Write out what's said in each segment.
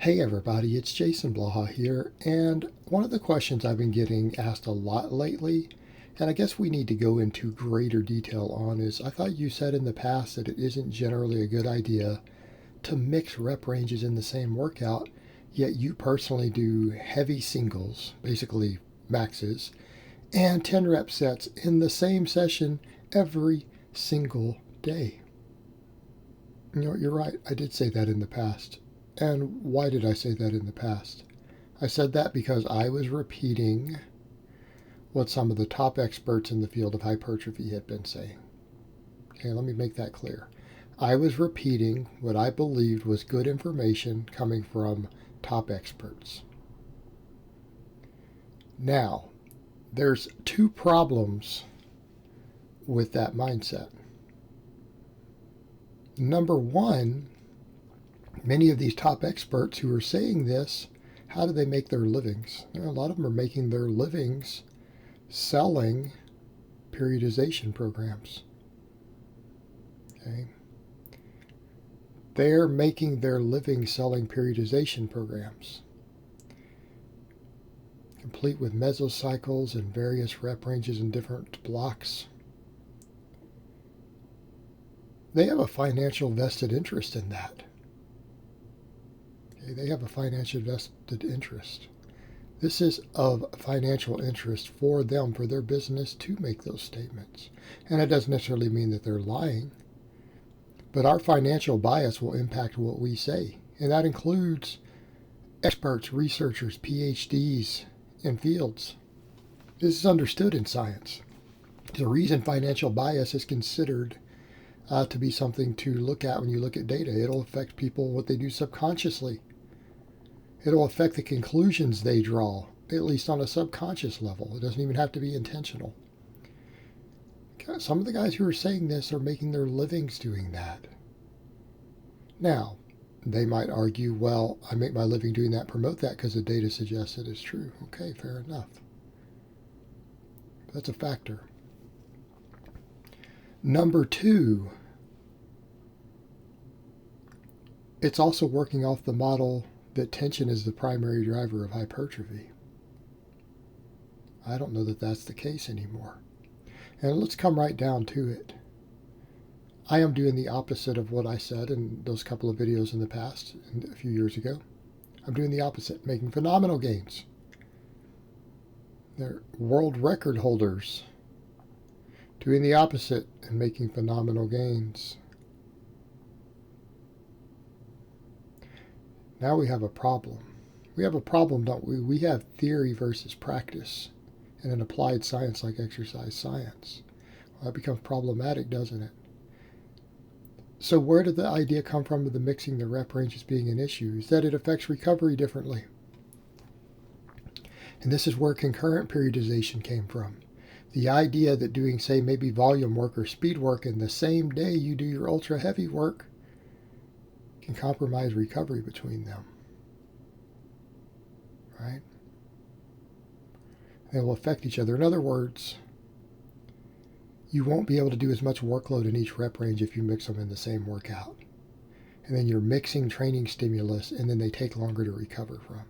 Hey everybody, it's Jason Blaha here, and one of the questions I've been getting asked a lot lately, and I guess we need to go into greater detail on, is I thought you said in the past that it isn't generally a good idea to mix rep ranges in the same workout, yet you personally do heavy singles, basically maxes, and 10 rep sets in the same session every single day. You know, you're right, I did say that in the past. And why did I say that in the past? I said that because I was repeating what some of the top experts in the field of hypertrophy had been saying. Okay, let me make that clear. I was repeating what I believed was good information coming from top experts. Now, there's two problems with that mindset. Number one, many of these top experts who are saying this, how do they make their livings? A lot of them are making their livings selling periodization programs. Okay? They're making their living selling periodization programs, complete with mesocycles and various rep ranges and different blocks. They have a financial vested interest in that. They have a financial vested interest. This is of financial interest for them, for their business to make those statements. And it doesn't necessarily mean that they're lying. But our financial bias will impact what we say. And that includes experts, researchers, PhDs in fields. This is understood in science. There's a reason financial bias is considered to be something to look at when you look at data. It'll affect people, what they do subconsciously. It'll affect the conclusions they draw, at least on a subconscious level. It doesn't even have to be intentional. Some of the guys who are saying this are making their livings doing that. Now, they might argue, well, I make my living doing that, promote that because the data suggests it is true. Okay, fair enough. That's a factor. Number two, it's also working off the model that tension is the primary driver of hypertrophy. I don't know that that's the case anymore. And let's come right down to it. I am doing the opposite of what I said in those couple of videos in the past, a few years ago. I'm doing the opposite, making phenomenal gains. They're world record holders doing the opposite and making phenomenal gains. Now we have a problem. We have a problem, don't we? We have theory versus practice in an applied science like exercise science. Well, that becomes problematic, doesn't it? So where did the idea come from of the mixing the rep ranges being an issue? Is that it affects recovery differently. And this is where concurrent periodization came from. The idea that doing, say, maybe volume work or speed work in the same day you do your ultra heavy work can compromise recovery between them. Right? They will affect each other. In other words, you won't be able to do as much workload in each rep range if you mix them in the same workout. And then you're mixing training stimulus, and then they take longer to recover from.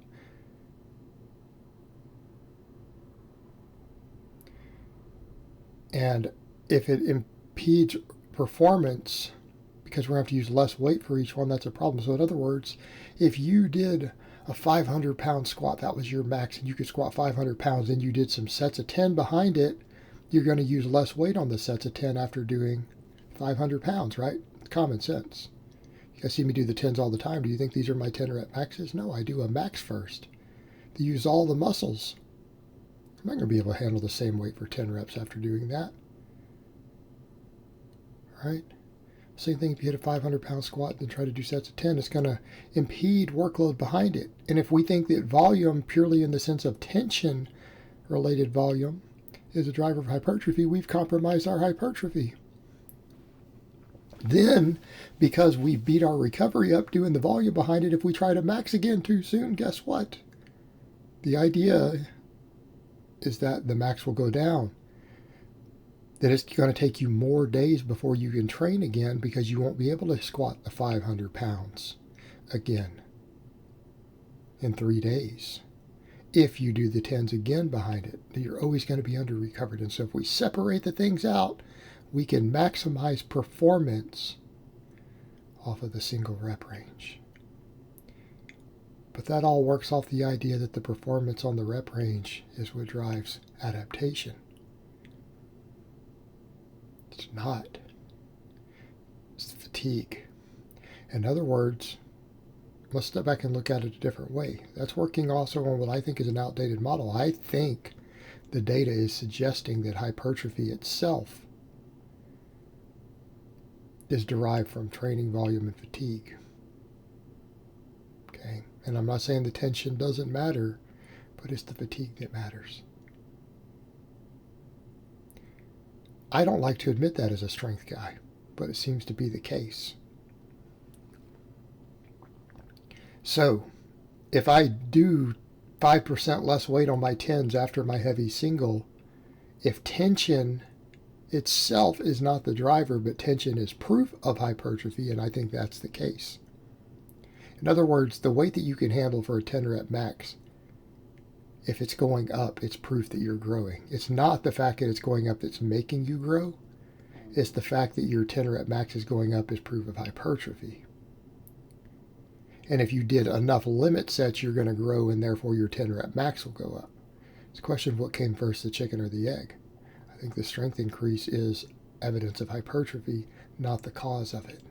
And if it impedes performance, because we're going to have to use less weight for each one, that's a problem. So in other words, if you did a 500-pound squat, that was your max, and you could squat 500 pounds, and you did some sets of 10 behind it, you're going to use less weight on the sets of 10 after doing 500 pounds, right? Common sense. You guys see me do the 10s all the time. Do you think these are my 10 rep maxes? No, I do a max first. To use all the muscles. I'm not going to be able to handle the same weight for 10 reps after doing that. Right? Same thing if you hit a 500-pound squat and try to do sets of 10, it's going to impede workload behind it. And if we think that volume, purely in the sense of tension-related volume, is a driver of hypertrophy, we've compromised our hypertrophy. Then, because we beat our recovery up doing the volume behind it, if we try to max again too soon, guess what? The idea is that the max will go down. That it's going to take you more days before you can train again because you won't be able to squat the 500 pounds again. in 3 days. If you do the 10s again behind it, you're always going to be under recovered. And so if we separate the things out, we can maximize performance off of the single rep range. But that all works off the idea that the performance on the rep range is what drives adaptation. It's not. It's fatigue. In other words, let's step back and look at it a different way. That's working also on what I think is an outdated model. I think the data is suggesting that hypertrophy itself is derived from training volume and fatigue. Okay, and I'm not saying the tension doesn't matter, but it's the fatigue that matters. I don't like to admit that as a strength guy, but it seems to be the case. So, if I do 5% less weight on my 10s after my heavy single, if tension itself is not the driver, but tension is proof of hypertrophy, and I think that's the case. In other words, the weight that you can handle for a 10 rep max, if it's going up, it's proof that you're growing. It's not the fact that it's going up that's making you grow. It's the fact that your 10 rep max is going up is proof of hypertrophy. And if you did enough limit sets, you're going to grow, and therefore your 10 rep max will go up. It's a question of what came first, the chicken or the egg. I think the strength increase is evidence of hypertrophy, not the cause of it.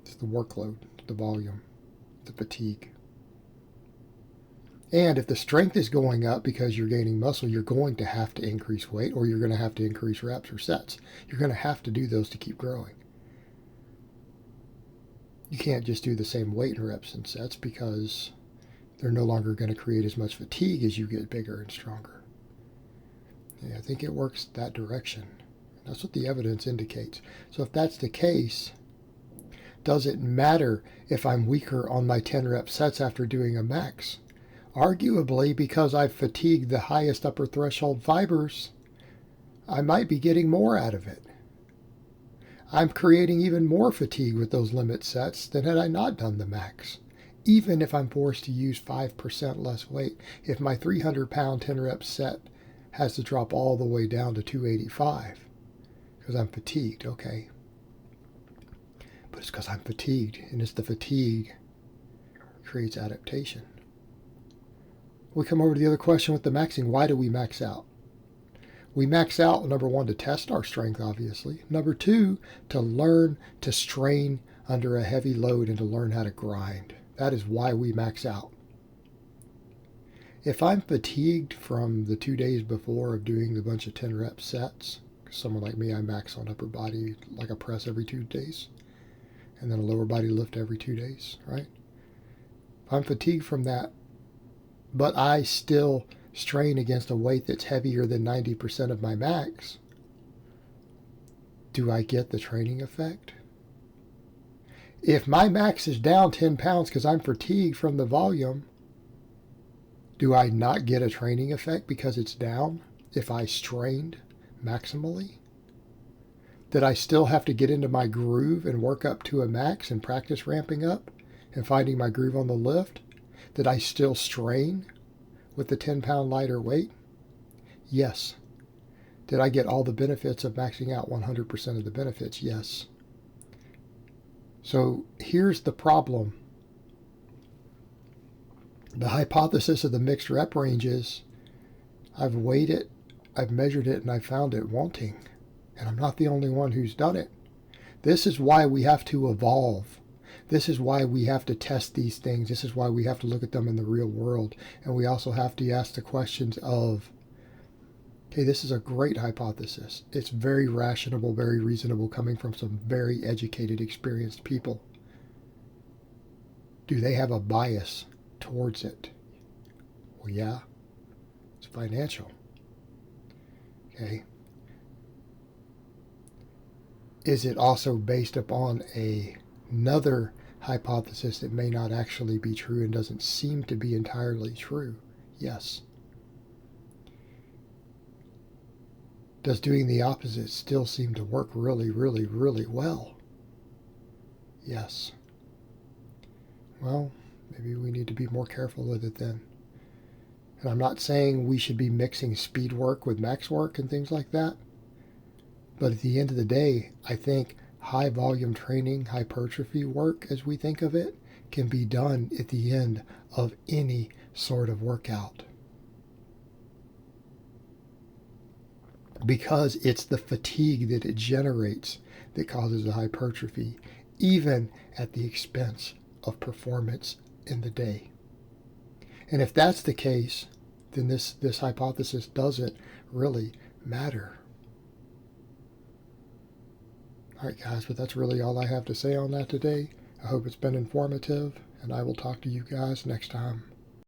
It's the workload, the volume, the fatigue. And if the strength is going up because you're gaining muscle, you're going to have to increase weight, or you're going to have to increase reps or sets. You're going to have to do those to keep growing. You can't just do the same weight and reps and sets because they're no longer going to create as much fatigue as you get bigger and stronger. Yeah, I think it works that direction. That's what the evidence indicates. So if that's the case, does it matter if I'm weaker on my 10 rep sets after doing a max? Arguably, because I've fatigued the highest upper threshold fibers, I might be getting more out of it. I'm creating even more fatigue with those limit sets than had I not done the max, even if I'm forced to use 5% less weight. If my 300-pound 10 rep set has to drop all the way down to 285 because I'm fatigued, okay. But it's because I'm fatigued, and it's the fatigue that creates adaptation. We come over to the other question with the maxing. Why do we max out? We max out, number one, to test our strength, obviously. Number two, to learn to strain under a heavy load and to learn how to grind. That is why we max out. If I'm fatigued from the 2 days before of doing a bunch of 10 rep sets, someone like me, I max on upper body like a press every 2 days, and then a lower body lift every 2 days, right? If I'm fatigued from that, but I still strain against a weight that's heavier than 90% of my max, do I get the training effect? If my max is down 10 pounds because I'm fatigued from the volume, do I not get a training effect because it's down if I strained maximally? Did I still have to get into my groove and work up to a max and practice ramping up and finding my groove on the lift? Did I still strain with the 10-pound lighter weight? Yes. Did I get all the benefits of maxing out 100% of the benefits? Yes. So here's the problem. The hypothesis of the mixed rep range is I've weighed it, I've measured it, and I found it wanting. And I'm not the only one who's done it. This is why we have to evolve. This is why we have to test these things. This is why we have to look at them in the real world. And we also have to ask the questions of, okay, this is a great hypothesis. It's very rational, very reasonable, coming from some very educated, experienced people. Do they have a bias towards it? Well, yeah, it's financial. Okay. Is it also based upon another hypothesis that may not actually be true and doesn't seem to be entirely true? Yes. Does doing the opposite still seem to work really, really, really well? Yes. well, maybe we need to be more careful with it then. And I'm not saying we should be mixing speed work with max work and things like that. But at the end of the day, I think high volume training, hypertrophy work, as we think of it, can be done at the end of any sort of workout. Because it's the fatigue that it generates that causes the hypertrophy, even at the expense of performance in the day. And if that's the case, then this hypothesis doesn't really matter. All right, guys, but that's really all I have to say on that today. I hope it's been informative, and I will talk to you guys next time.